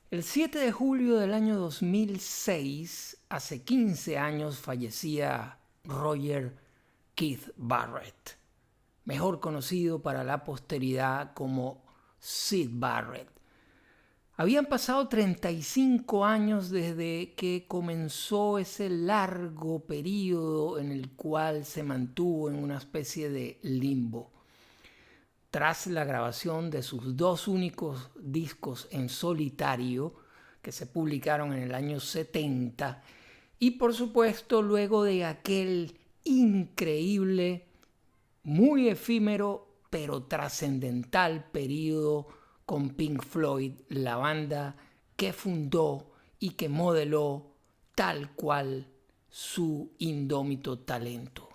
El 7 de julio del año 2006, hace 15 años, fallecía Roger Keith Barrett, mejor conocido para la posteridad como Syd Barrett. Habían pasado 35 años desde que comenzó ese largo periodo en el cual se mantuvo en una especie de limbo. Tras la grabación de sus dos únicos discos en solitario, que se publicaron en el año 70, y por supuesto luego de aquel increíble, muy efímero, pero trascendental periodo con Pink Floyd, la banda que fundó y que modeló tal cual su indómito talento.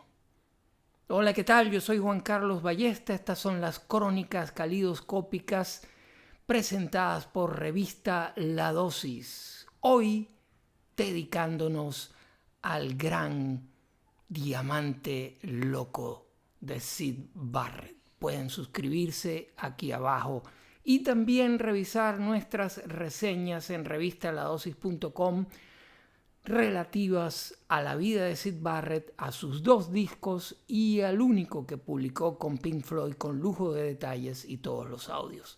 Hola, ¿qué tal? Yo soy Juan Carlos Ballesta. Estas son las crónicas calidoscópicas presentadas por revista La Dosis. Hoy dedicándonos al gran diamante loco de Syd Barrett. Pueden suscribirse aquí abajo y también revisar nuestras reseñas en revistaladosis.com relativas a la vida de Syd Barrett, a sus dos discos y al único que publicó con Pink Floyd con lujo de detalles y todos los audios.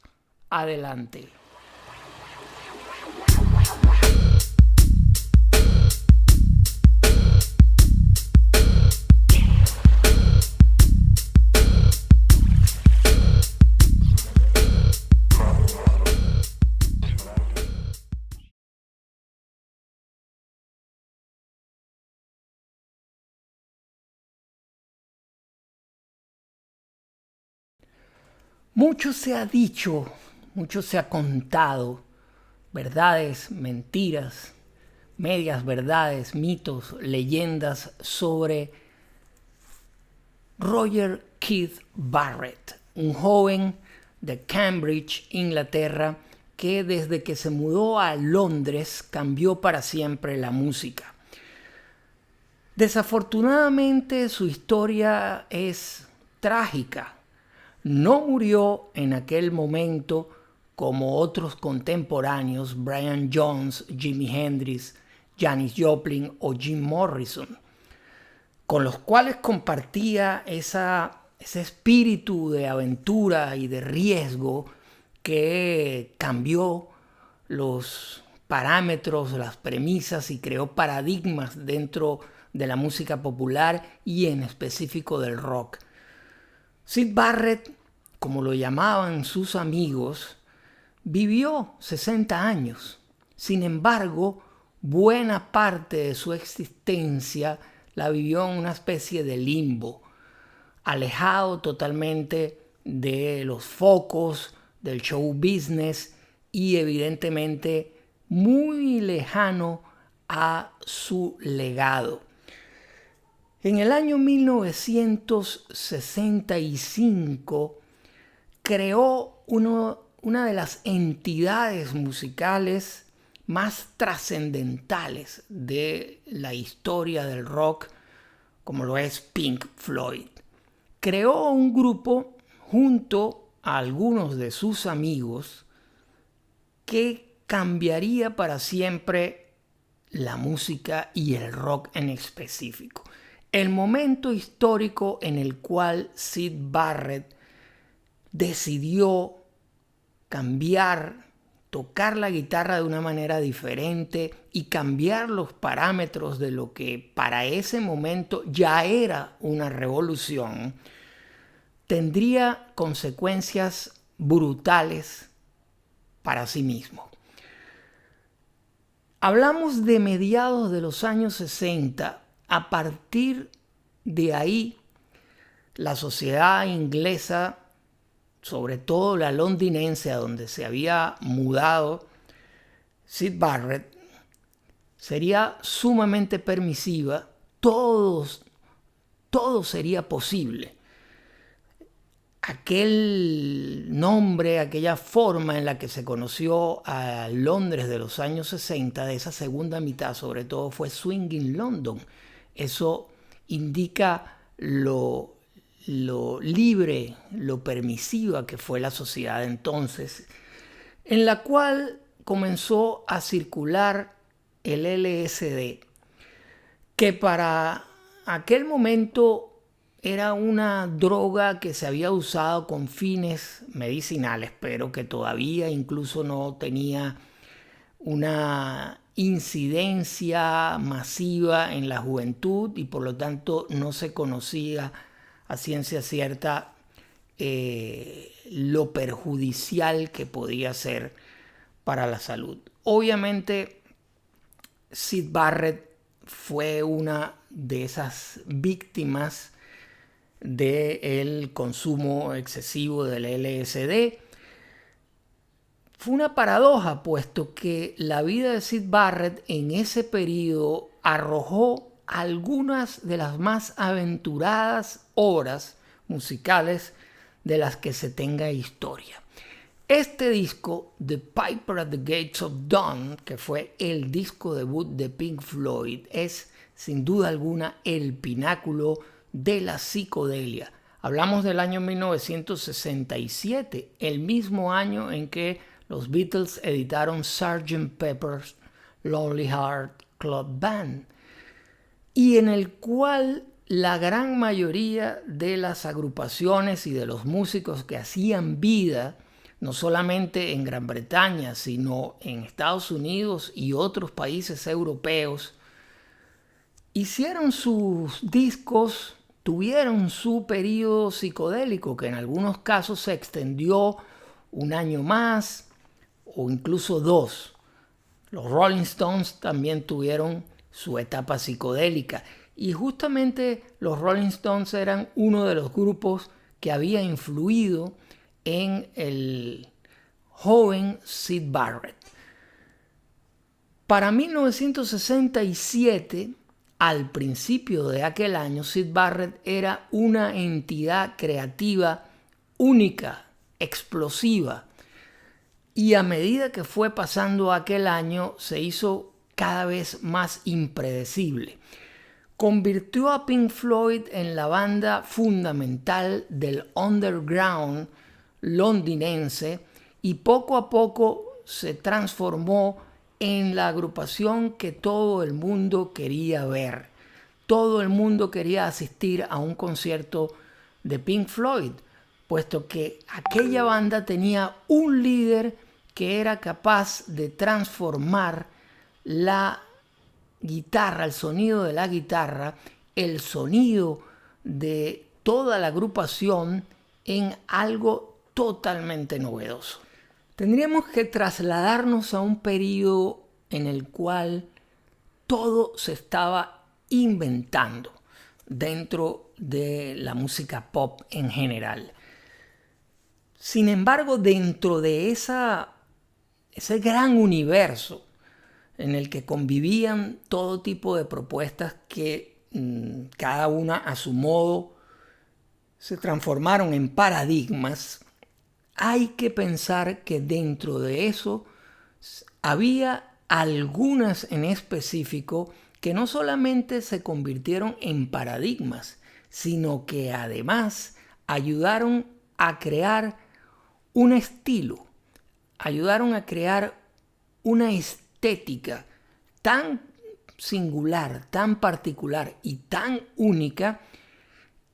Adelante. Mucho se ha dicho, mucho se ha contado, verdades, mentiras, medias verdades, mitos, leyendas sobre Roger Keith Barrett, un joven de Cambridge, Inglaterra, que desde que se mudó a Londres cambió para siempre la música. Desafortunadamente su historia es trágica. No murió en aquel momento como otros contemporáneos, Brian Jones, Jimi Hendrix, Janis Joplin o Jim Morrison, con los cuales compartía ese espíritu de aventura y de riesgo que cambió los parámetros, las premisas y creó paradigmas dentro de la música popular y en específico del rock. Syd Barrett, como lo llamaban sus amigos, vivió 60 años. Sin embargo, buena parte de su existencia la vivió en una especie de limbo, alejado totalmente de los focos del show business y evidentemente muy lejano a su legado. En el año 1965 creó una de las entidades musicales más trascendentales de la historia del rock, como lo es Pink Floyd. Creó un grupo junto a algunos de sus amigos que cambiaría para siempre la música y el rock en específico. El momento histórico en el cual Syd Barrett decidió cambiar, tocar la guitarra de una manera diferente y cambiar los parámetros de lo que para ese momento ya era una revolución, tendría consecuencias brutales para sí mismo. Hablamos de mediados de los años 60. A partir de ahí, la sociedad inglesa, sobre todo la londinense, a donde se había mudado Syd Barrett, sería sumamente permisiva. Todo sería posible. Aquel nombre, aquella forma en la que se conoció a Londres de los años 60, de esa segunda mitad sobre todo, fue Swinging London. Eso indica lo libre, lo permisiva que fue la sociedad entonces, en la cual comenzó a circular el LSD, que para aquel momento era una droga que se había usado con fines medicinales, pero que todavía incluso no tenía una incidencia masiva en la juventud y por lo tanto no se conocía a ciencia cierta lo perjudicial que podía ser para la salud. Obviamente, Syd Barrett fue una de esas víctimas del consumo excesivo del LSD. Fue una paradoja, puesto que la vida de Syd Barrett en ese periodo arrojó algunas de las más aventuradas obras musicales de las que se tenga historia. Este disco, The Piper at the Gates of Dawn, que fue el disco debut de Pink Floyd, es sin duda alguna el pináculo de la psicodelia. Hablamos del año 1967, el mismo año en que los Beatles editaron Sgt. Pepper's Lonely Heart Club Band, y en el cual la gran mayoría de las agrupaciones y de los músicos que hacían vida, no solamente en Gran Bretaña, sino en Estados Unidos y otros países europeos, hicieron sus discos, tuvieron su periodo psicodélico, que en algunos casos se extendió un año más o incluso 2. Los Rolling Stones también tuvieron su etapa psicodélica. Y justamente los Rolling Stones eran uno de los grupos que había influido en el joven Syd Barrett. Para 1967, al principio de aquel año, Syd Barrett era una entidad creativa única, explosiva. Y a medida que fue pasando aquel año, se hizo cada vez más impredecible. Convirtió a Pink Floyd en la banda fundamental del underground londinense y poco a poco se transformó en la agrupación que todo el mundo quería ver. Todo el mundo quería asistir a un concierto de Pink Floyd, puesto que aquella banda tenía un líder que era capaz de transformar la guitarra, el sonido de la guitarra, el sonido de toda la agrupación en algo totalmente novedoso. Tendríamos que trasladarnos a un periodo en el cual todo se estaba inventando dentro de la música pop en general. Sin embargo, dentro de ese gran universo en el que convivían todo tipo de propuestas que cada una a su modo se transformaron en paradigmas, hay que pensar que dentro de eso había algunas en específico que no solamente se convirtieron en paradigmas, sino que además ayudaron a crear un estilo, ayudaron a crear una estética tan singular, tan particular y tan única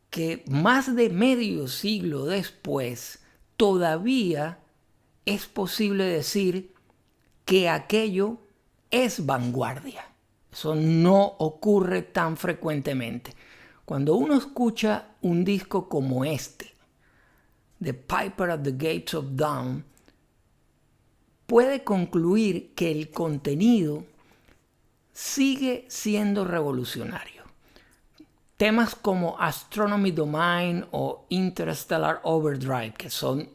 que más de medio siglo después todavía es posible decir que aquello es vanguardia. Eso no ocurre tan frecuentemente. Cuando uno escucha un disco como este, The Piper at the Gates of Dawn, puede concluir que el contenido sigue siendo revolucionario. Temas como Astronomy Domain o Interstellar Overdrive, que son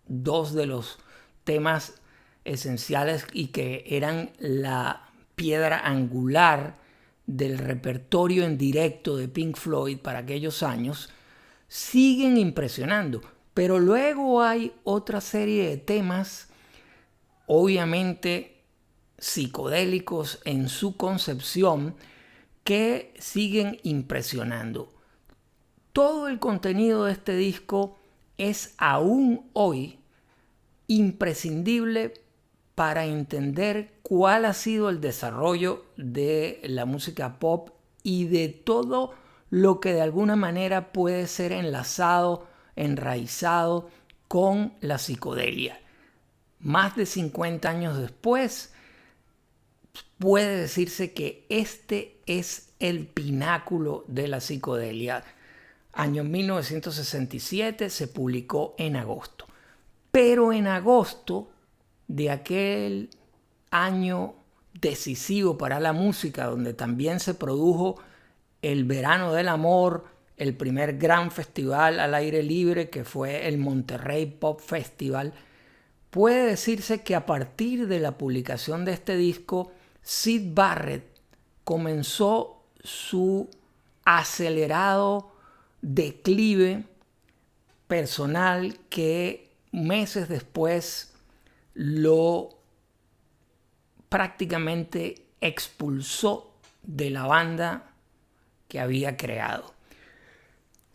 dos de los temas esenciales y que eran la piedra angular del repertorio en directo de Pink Floyd para aquellos años, siguen impresionando. Pero luego hay otra serie de temas, obviamente psicodélicos en su concepción, que siguen impresionando. Todo el contenido de este disco es aún hoy imprescindible para entender cuál ha sido el desarrollo de la música pop y de todo lo que de alguna manera puede ser enlazado, enraizado con la psicodelia. Más de 50 años después, puede decirse que este es el pináculo de la psicodelia. Año 1967 se publicó en agosto. Pero en agosto de aquel año decisivo para la música, donde también se produjo el Verano del Amor, el primer gran festival al aire libre que fue el Monterrey Pop Festival, puede decirse que a partir de la publicación de este disco, Syd Barrett comenzó su acelerado declive personal que meses después lo prácticamente expulsó de la banda que había creado.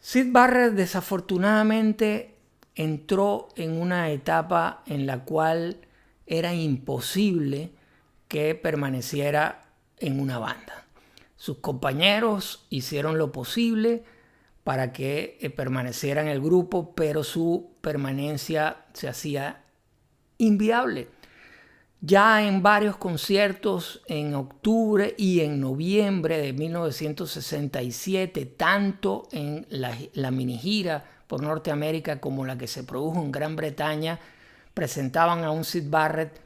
Syd Barrett desafortunadamente entró en una etapa en la cual era imposible que permaneciera en una banda. Sus compañeros hicieron lo posible para que permaneciera en el grupo, pero su permanencia se hacía inviable. Ya en varios conciertos en octubre y en noviembre de 1967, tanto en la mini gira por Norteamérica como la que se produjo en Gran Bretaña, presentaban a un Syd Barrett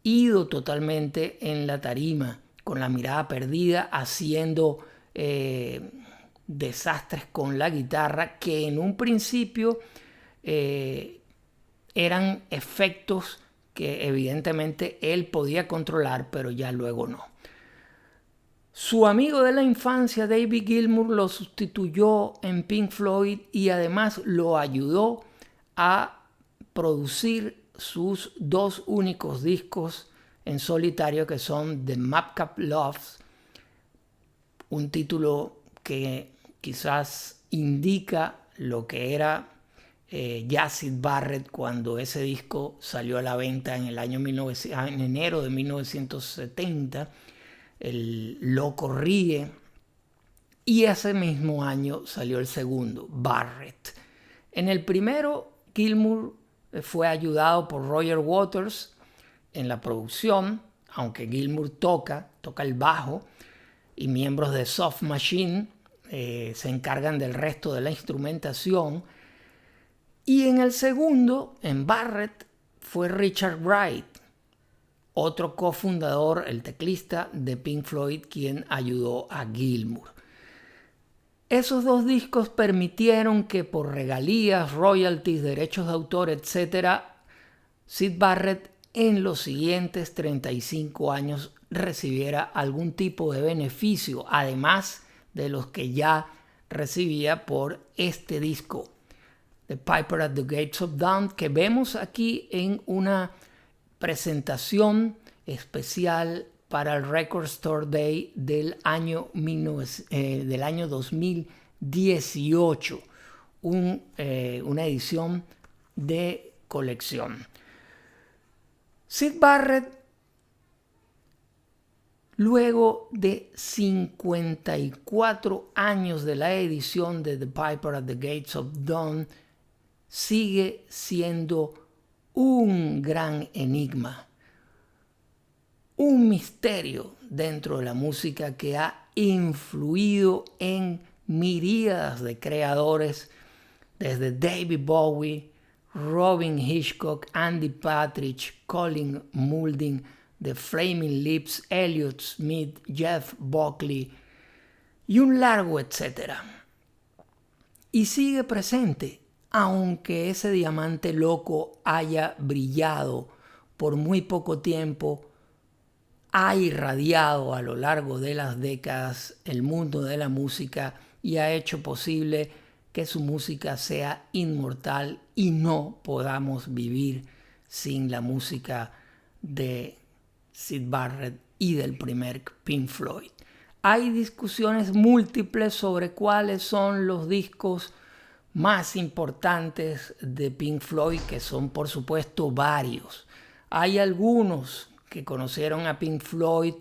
ido totalmente en la tarima, con la mirada perdida, haciendo desastres con la guitarra que en un principio eran efectos que evidentemente él podía controlar, pero ya luego no. Su amigo de la infancia, David Gilmour, lo sustituyó en Pink Floyd y además lo ayudó a producir sus dos únicos discos en solitario, que son The Madcap Loves, un título que quizás indica lo que era ya Syd Barrett cuando ese disco salió a la venta en enero de 1970, el Loco Ríe, y ese mismo año salió el segundo, Barrett. En el primero, Gilmour fue ayudado por Roger Waters en la producción, aunque Gilmour toca el bajo y miembros de Soft Machine se encargan del resto de la instrumentación. Y en el segundo, en Barrett, fue Richard Wright, otro cofundador, el teclista de Pink Floyd, quien ayudó a Gilmour. Esos dos discos permitieron que por regalías, royalties, derechos de autor, etc., Syd Barrett en los siguientes 35 años recibiera algún tipo de beneficio, además de los que ya recibía por este disco, The Piper at the Gates of Dawn, que vemos aquí en una presentación especial para el Record Store Day del año 2018, una edición de colección. Syd Barrett, luego de 54 años de la edición de The Piper at the Gates of Dawn, sigue siendo un gran enigma, un misterio dentro de la música que ha influido en miríadas de creadores, desde David Bowie, Robin Hitchcock, Andy Partridge, Colin Moulding, The Flaming Lips, Elliott Smith, Jeff Buckley y un largo etcétera. Y sigue presente, aunque ese diamante loco haya brillado por muy poco tiempo, ha irradiado a lo largo de las décadas el mundo de la música y ha hecho posible que su música sea inmortal y no podamos vivir sin la música de Syd Barrett y del primer Pink Floyd. Hay discusiones múltiples sobre cuáles son los discos más importantes de Pink Floyd, que son por supuesto varios. Hay algunos que conocieron a Pink Floyd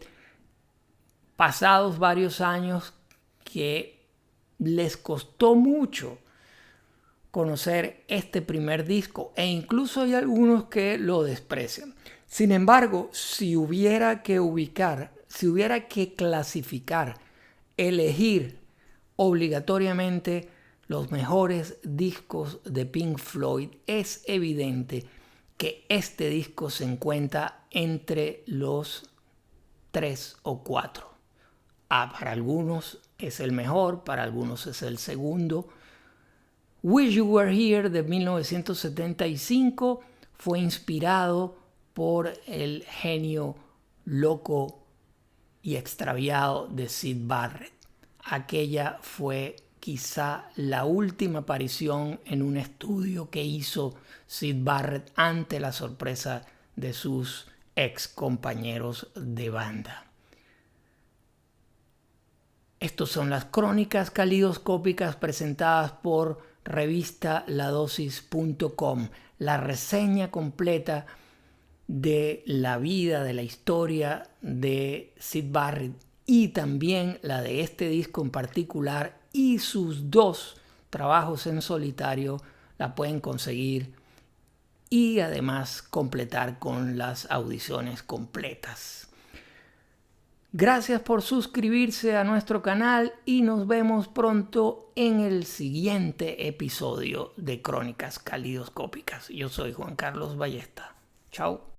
pasados varios años que les costó mucho conocer este primer disco, e incluso hay algunos que lo desprecian. Sin embargo, si hubiera que clasificar, elegir obligatoriamente los mejores discos de Pink Floyd, es evidente que este disco se encuentra entre los 3 o 4. Para algunos es el mejor, para algunos es el segundo. Wish You Were Here de 1975 fue inspirado por el genio loco y extraviado de Syd Barrett. Aquella fue quizá la última aparición en un estudio que hizo Syd Barrett ante la sorpresa de sus ex compañeros de banda. Estos son las crónicas calidoscópicas presentadas por revistaladosis.com, la reseña completa de la vida, de la historia de Syd Barrett y también la de este disco en particular y sus 2 trabajos en solitario. La pueden conseguir y además completar con las audiciones completas. Gracias por suscribirse a nuestro canal y nos vemos pronto en el siguiente episodio de Crónicas Calidoscópicas. Yo soy Juan Carlos Ballesta. Chao.